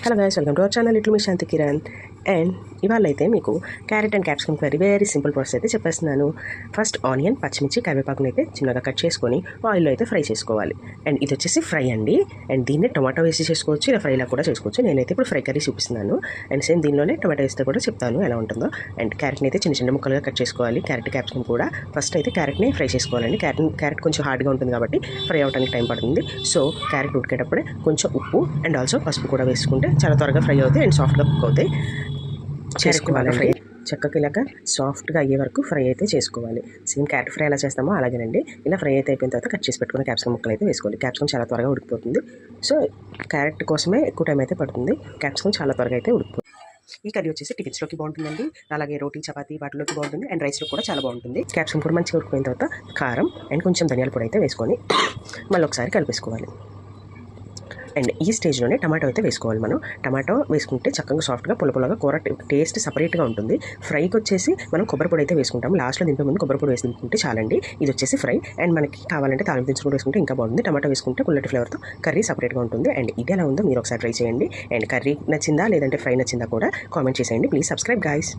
Hello guys, welcome to our channel. ఇట్లు మీ శాంతి Kiran. And ఇవాళ అయితే మీకు carrot and capsicum curry very simple process అయితే చెప్పేస్తున్నాను. ఫస్ట్ ఆనియన్, పచ్చిమిర్చి, కరివేపాకుని అయితే చిన్నగా కట్ చేసుకొని ఆయిల్లో అయితే ఫ్రై చేసుకోవాలి. అండ్ ఇది వచ్చేసి ఫ్రై అండి. అండ్ దీన్నే టమాటో వేసి చేసుకోవచ్చు, ఇలా ఫ్రైలా కూడా చేసుకోవచ్చు. నేనైతే ఇప్పుడు ఫ్రై కర్రీ చూపిస్తున్నాను. అండ్ సేమ్ దీనిలోనే టమాటో వేస్తే కూడా చెప్తాను ఎలా ఉంటుందో. అండ్ క్యారెట్ని అయితే చిన్న చిన్న ముక్కలుగా కట్ చేసుకోవాలి. క్యారెట్, క్యాప్సికమ్ కూడా ఫస్ట్ అయితే క్యారెట్ని ఫ్రై చేసుకోవాలండి. క్యారెట్ కొంచెం హార్డ్గా ఉంటుంది కాబట్టి ఫ్రై అవ్వడానికి టైం పడుతుంది. సో క్యారెట్ ఉడికేటప్పుడే కొంచెం ఉప్పు అండ్ ఆల్సో పసుపు కూడా వేసుకుంటే చాలా త్వరగా ఫ్రై అవుతాయి అండ్ సాఫ్ట్గా కుక్ అవుతాయి. చేసుకోవాలండి. చక్కగా ఇలాగా సాఫ్ట్గా అయ్యే వరకు ఫ్రై అయితే చేసుకోవాలి. సేమ్ క్యారెట్ ఫ్రై ఎలా చేస్తామో అలాగేనండి. ఇలా ఫ్రై అయితే అయిపోయిన తర్వాత కట్ చేసి పెట్టుకున్న క్యాప్సికమ్ ముక్కలు అయితే వేసుకోవాలి. క్యాప్సికమ్ చాలా త్వరగా ఉడికిపోతుంది. సో క్యారెట్ కోసమే ఎక్కువ టైం అయితే పడుతుంది. క్యాప్సికమ్ చాలా త్వరగా అయితే ఉడికిపోతుంది. ఈ కర్రీ వచ్చేసి టిఫిన్స్లోకి బాగుంటుందండి, అలాగే రోటీ, చపాతీ వాటిలోకి బాగుంటుంది అండ్ రైస్లో కూడా చాలా బాగుంటుంది. క్యాప్సికమ్ కూడా మంచిగా ఉడికిపోయిన తర్వాత కారం అండ్ కొంచెం ధనియాల పొడి అయితే వేసుకొని మళ్ళీ ఒకసారి కలిపేసుకోవాలి. అండ్ ఈ స్టేజ్లోనే టమాటో అయితే వేసుకోవాలి. మనం టమాటో వేసుకుంటే చక్కగా సాఫ్ట్గా పుల్లగా కూర టేస్ట్ సపరేట్గా ఉంటుంది. ఫ్రైకి వచ్చేసి మనం కొబ్బరి పొడి అయితే వేసుకుంటాం. లాస్ట్లో దింపే ముందు కొబ్బరి పొడి వేసుకుంటే చాలండి. ఇది వచ్చేసి ఫ్రై. అండ్ మనకి కావాలంటే తాలింపు దినుసులు కూడా వేసుకుంటే ఇంకా బాగుంటుంది. టమాటో వేసుకుంటే పుల్లటి ఫ్లేవర్తో కర్రీ సపరేట్గా ఉంటుంది. అండ్ ఇది ఎలా ఉందో మీరు ఒకసారి ట్రై చేయండి. అండ్ కర్రీ నచ్చిందా లేదంటే ఫ్రై నచ్చిందా కూడా కామెంట్ చేసేయండి. Please subscribe guys.